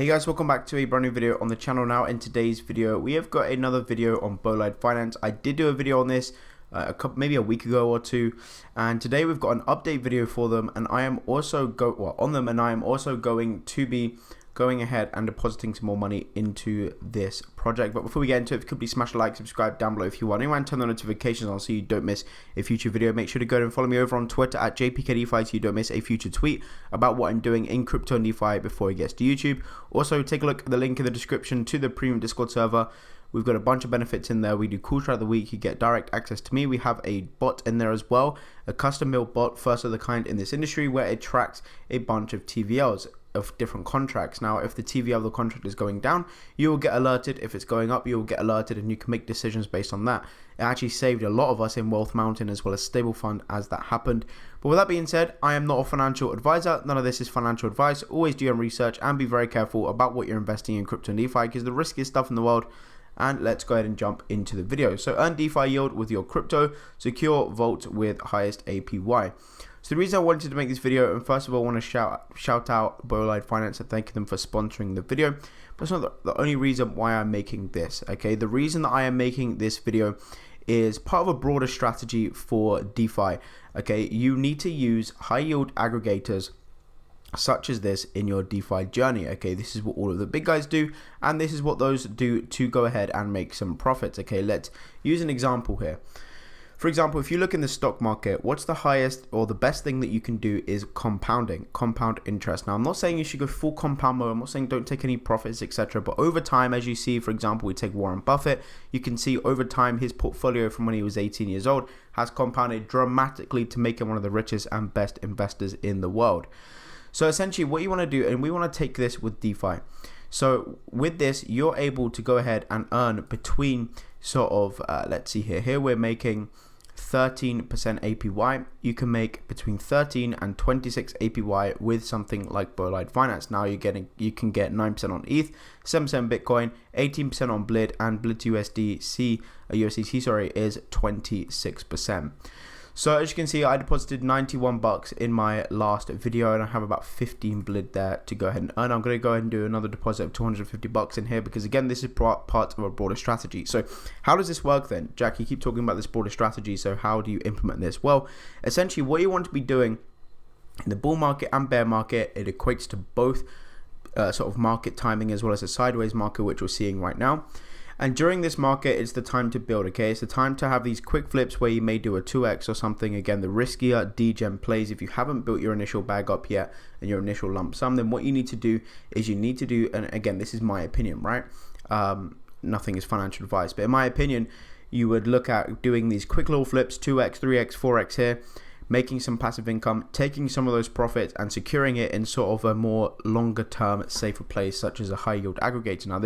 Hey guys, welcome back to a brand new video on the channel. Now in today's video we have got another video on Bolide Finance. I did do a video on this maybe a week ago or two, and today we've got an update video for them, and I am also going to be going ahead and depositing some more money into this project. But before we get into it, if you could please smash a like, subscribe down below if you want, and turn the notifications on so you don't miss a future video. Make sure to go and follow me over on Twitter at JPKDefi so you don't miss a future tweet about what I'm doing in crypto and DeFi before it gets to YouTube. Also, take a look at the link in the description to the premium Discord server. We've got a bunch of benefits in there. We do calls throughout the week. You get direct access to me. We have a bot in there as well, a custom built bot, first of the kind in this industry, where it tracks a bunch of TVLs of different contracts. Now, if the TVL of the contract is going down, you will get alerted. If it's going up, you will get alerted, and you can make decisions based on that. It actually saved a lot of us in Wealth Mountain as well as Stable Fund as that happened. But with that being said, I am not a financial advisor. None of this is financial advice. Always do your own research and be very careful about what you're investing in crypto and DeFi, because the riskiest stuff in the world. And let's go ahead and jump into the video. So earn DeFi yield with your crypto, secure vault with highest APY. So the reason I wanted to make this video, and first of all I want to shout out Bolide Finance and thank them for sponsoring the video, but it's not the only reason why I'm making this. Okay, the reason that I am making this video is part of a broader strategy for DeFi. Okay, you need to use high yield aggregators such as this in your DeFi journey. Okay, this is what all of the big guys do, and this is what those do to go ahead and make some profits. Okay, let's use an example here. For example, if you look in the stock market, what's the highest or the best thing that you can do is compounding, compound interest. Now, I'm not saying you should go full compound mode. I'm not saying don't take any profits, etc. But over time, as you see, for example, we take Warren Buffett, you can see over time his portfolio from when he was 18 years old has compounded dramatically to make him one of the richest and best investors in the world. So essentially what you want to do, and we want to take this with DeFi. So with this, you're able to go ahead and earn between sort of, let's see here we're making 13% APY. You can make between 13 and 26 APY with something like Bolide Finance. Now you can get 9% on ETH, 7% Bitcoin, 18% on BLID, and BLID USDC is 26%. So as you can see, I deposited 91 bucks in my last video, and I have about 15 BLID there to go ahead and earn. I'm going to go ahead and do another deposit of 250 bucks in here, because again, this is part of a broader strategy. So how does this work then? Jack, you keep talking about this broader strategy, so how do you implement this? Well, essentially what you want to be doing in the bull market and bear market, it equates to both sort of market timing as well as a sideways market, which we're seeing right now. And during this market, it's the time to build, okay? It's the time to have these quick flips where you may do a 2x or something. Again, the riskier degen plays. If you haven't built your initial bag up yet and your initial lump sum, then what you need to do is and again, this is my opinion, right? Nothing is financial advice, but in my opinion, you would look at doing these quick little flips, 2x, 3x, 4x here, making some passive income, taking some of those profits and securing it in sort of a more longer term, safer place, such as a high yield aggregator. Now,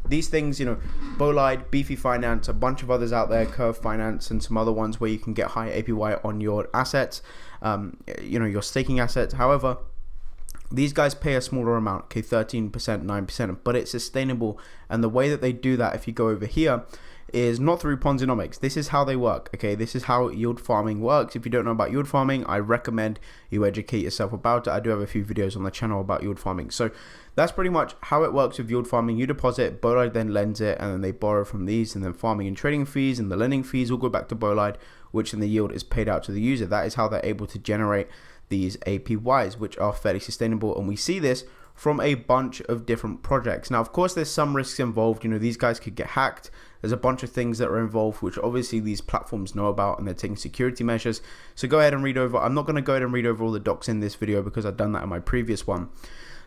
these things, you know, Bolide, Defi Finance, a bunch of others out there, Curve Finance, and some other ones where you can get high APY on your assets, you know, your staking assets. However, these guys pay a smaller amount, okay, 13%, 9%, but it's sustainable. And the way that they do that, if you go over here, is not through Ponzinomics. This is how they work, okay? This is how yield farming works. If you don't know about yield farming, I recommend you educate yourself about it. I do have a few videos on the channel about yield farming. So that's pretty much how it works with yield farming. You deposit, Bolide then lends it, and then they borrow from these, and then farming and trading fees and the lending fees will go back to Bolide, which in the yield is paid out to the user. That is how they're able to generate these APYs, which are fairly sustainable, and we see this from a bunch of different projects. Now, of course, there's some risks involved. You know, these guys could get hacked. There's a bunch of things that are involved, which obviously these platforms know about, and they're taking security measures. So go ahead and read over. I'm not going to go ahead and read over all the docs in this video because I've done that in my previous one.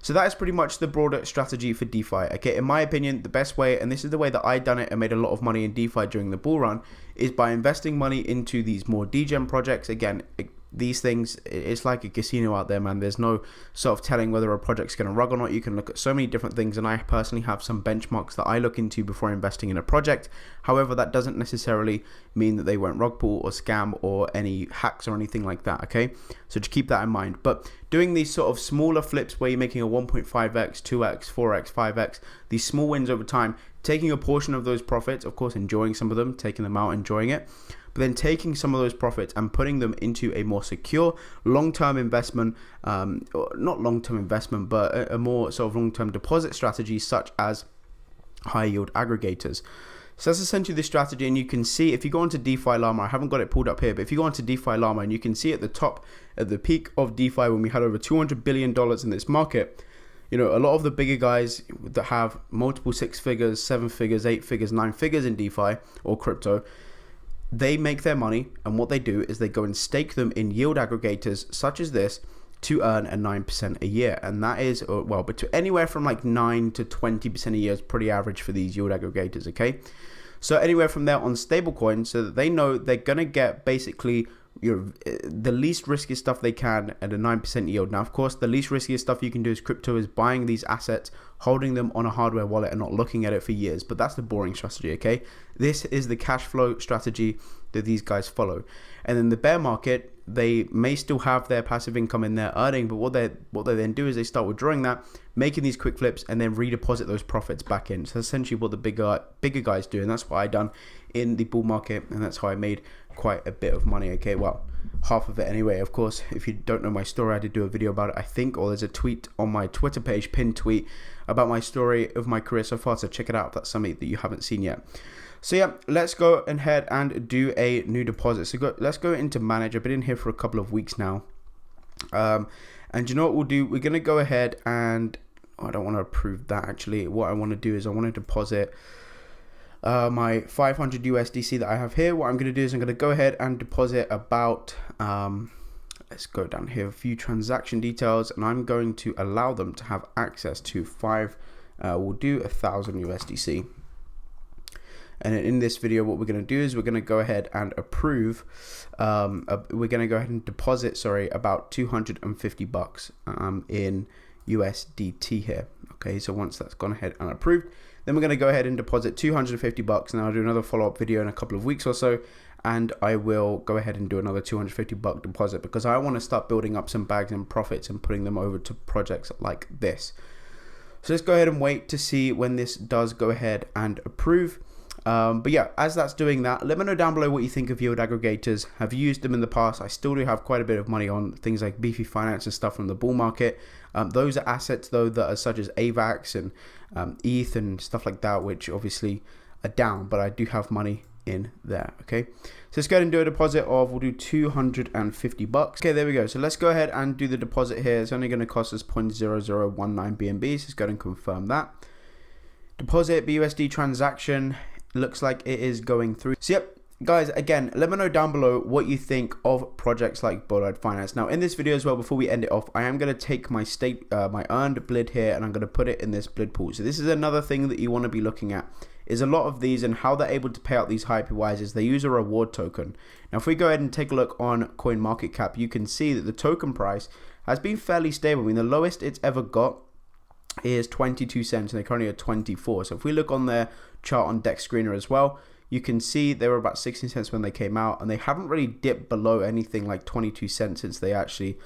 So that is pretty much the broader strategy for DeFi. Okay, in my opinion, the best way, and this is the way that I done it and made a lot of money in DeFi during the bull run, is by investing money into these more degen projects. Again, these things, it's like a casino out there, man. There's no sort of telling whether a project's going to rug or not. You can look at so many different things, and I personally have some benchmarks that I look into before investing in a project. However, that doesn't necessarily mean that they won't rug pull or scam or any hacks or anything like that, okay? So just keep that in mind. But doing these sort of smaller flips where you're making a 1.5x, 2x, 4x, 5x, these small wins over time, taking a portion of those profits, of course enjoying some of them, taking them out, enjoying it, but then taking some of those profits and putting them into a more secure long-term investment, not long-term investment, but a more sort of long-term deposit strategy, such as high yield aggregators. So that's essentially the strategy, and you can see if you go onto DeFi Llama, I haven't got it pulled up here, but if you go onto DeFi Llama, and you can see at the top, at the peak of DeFi, when we had over $200 billion in this market, you know, a lot of the bigger guys that have multiple 6 figures, 7 figures, 8 figures, 9 figures in DeFi or crypto, they make their money, and what they do is they go and stake them in yield aggregators such as this to earn a 9% a year. And that is, well, but to anywhere from like 9 to 20% a year is pretty average for these yield aggregators, okay? So anywhere from there on stablecoin, so that they know they're going to get basically the least risky stuff they can at a 9% yield. Now, of course, the least riskiest stuff you can do as crypto is buying these assets, holding them on a hardware wallet and not looking at it for years. But that's the boring strategy, okay? This is the cash flow strategy that these guys follow. And in the bear market, they may still have their passive income in there earning, but what they then do is they start withdrawing that, making these quick flips, and then redeposit those profits back in. So essentially what the bigger guys do, and that's what I done in the bull market, and that's how I made quite a bit of money, okay? Well, half of it anyway. Of course, if you don't know my story, I did do a video about it, I think, or there's a tweet on my Twitter page, pinned tweet, about my story of my career so far, so check it out if that's something that you haven't seen yet. So yeah, let's go ahead and do a new deposit. So let's go into manage. I've been in here for a couple of weeks now. And you know what we'll do? We're going to go ahead and, I don't want to approve that actually. What I want to do is I want to deposit my 500 USDC that I have here. What I'm going to do is I'm going to go ahead and deposit about, let's go down here, a few transaction details, and I'm going to allow them to have access to we'll do 1,000 USDC. And in this video, what we're going to do is we're going to go ahead and approve, we're going to go ahead and deposit, about 250 bucks in USDT here. Okay, so once that's gone ahead and approved, then we're going to go ahead and deposit 250 bucks. And I'll do another follow-up video in a couple of weeks or so, and I will go ahead and do another 250 buck deposit, because I want to start building up some bags and profits and putting them over to projects like this. So let's go ahead and wait to see when this does go ahead and approve. But yeah, as that's doing that, let me know down below what you think of yield aggregators. Have you used them in the past? I still do have quite a bit of money on things like Defi finance and stuff from the bull market. Those are assets though that are such as AVAX and ETH and stuff like that, which obviously are down, but I do have money in there. Okay, so let's go ahead and do a deposit of, we'll do 250 bucks. Okay, there we go. So let's go ahead and do the deposit here. It's only going to cost us 0.0019 BNB. So let's go ahead and confirm that. Deposit BUSD transaction. Looks like it is going through. So yep, guys, again, let me know down below what you think of projects like Bolide Finance. Now in this video as well, before we end it off, I am going to take my my earned blid here, and I'm going to put it in this blid pool. So this is another thing that you want to be looking at, is a lot of these and how they're able to pay out these high APYs is they use a reward token. Now if we go ahead and take a look on CoinMarketCap, you can see that the token price has been fairly stable. I mean, the lowest it's ever got is 22 cents, and they're currently at 24. So if we look on their chart on Dex Screener as well, you can see they were about 16 cents when they came out, and they haven't really dipped below anything like 22 cents since they actually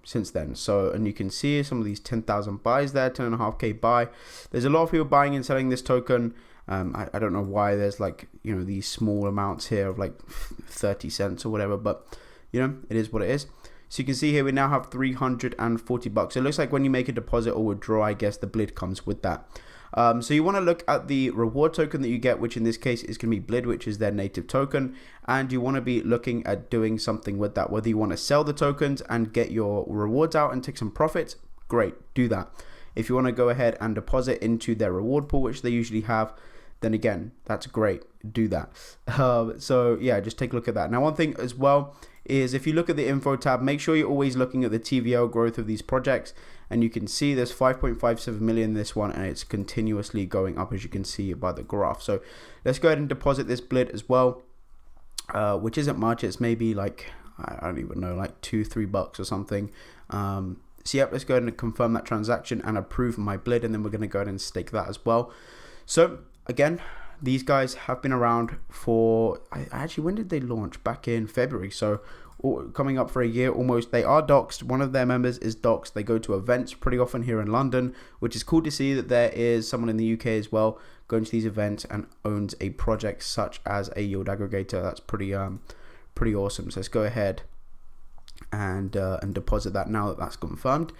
since then. So, and you can see some of these 10,000 buys there, 10.5k buy. There's a lot of people buying and selling this token. I don't know why there's like, you know, these small amounts here of like 30 cents or whatever, but you know, it is what it is. So you can see here we now have 340 bucks. So it looks like when you make a deposit or withdraw, I guess the blid comes with that. So you want to look at the reward token that you get, which in this case is going to be blid, which is their native token. And you want to be looking at doing something with that, whether you want to sell the tokens and get your rewards out and take some profits. Great, do that. If you want to go ahead and deposit into their reward pool, which they usually have, then again, that's great, do that. So yeah, just take a look at that. Now one thing as well is if you look at the info tab, make sure you're always looking at the TVL growth of these projects, and you can see there's 5.57 million in this one, and it's continuously going up, as you can see by the graph. So let's go ahead and deposit this blid as well, which isn't much. It's maybe like, I don't even know, like $2-3 bucks or something. So yep, let's go ahead and confirm that transaction and approve my blid, and then we're going to go ahead and stake that as well. So again, these guys have been around for, actually, when did they launch? Back in February. So coming up for a year almost. They are doxed. One of their members is doxed. They go to events pretty often here in London, which is cool to see that there is someone in the UK as well going to these events and owns a project such as a yield aggregator. That's pretty awesome. So let's go ahead and deposit that now that that's confirmed.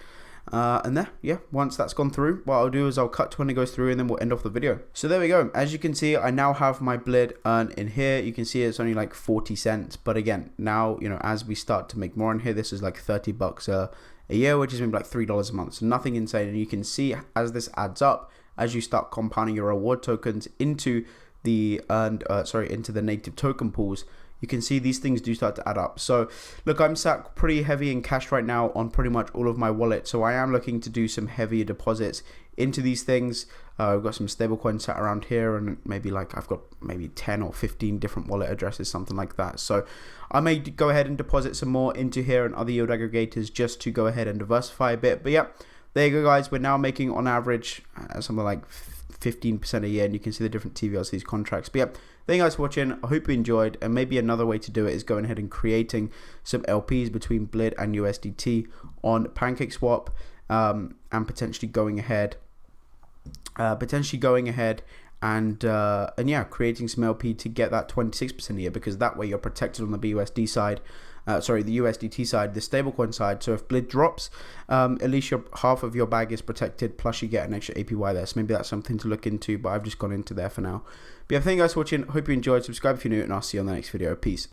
And there, yeah, once that's gone through, what I'll do is I'll cut to when it goes through and then we'll end off the video. So there we go. As you can see, I now have my blid earned in here. You can see it's only like 40 cents. But again, now, you know, as we start to make more in here, this is like 30 bucks a year, which is maybe like $3 a month. So nothing insane. And you can see as this adds up, as you start compounding your reward tokens into the into the native token pools, you can see these things do start to add up. So look, I'm sat pretty heavy in cash right now on pretty much all of my wallets. So I am looking to do some heavier deposits into these things. I've got some stablecoins sat around here, and maybe like I've got maybe 10 or 15 different wallet addresses, something like that. So I may go ahead and deposit some more into here and other yield aggregators just to go ahead and diversify a bit. But yeah, there you go, guys. We're now making on average something like 15% a year, and you can see the different TVLs, these contracts. But yeah, thank you guys for watching. I hope you enjoyed, and maybe another way to do it is going ahead and creating some LPs between blid and USDT on PancakeSwap, and potentially going ahead and yeah, creating some LP to get that 26% a year, because that way you're protected on the BUSD side. The USDT side, the stablecoin side. So if blid drops, at least half of your bag is protected, plus you get an extra APY there. So maybe that's something to look into, but I've just gone into there for now. But yeah, thank you guys for watching. Hope you enjoyed. Subscribe if you're new, and I'll see you on the next video. Peace.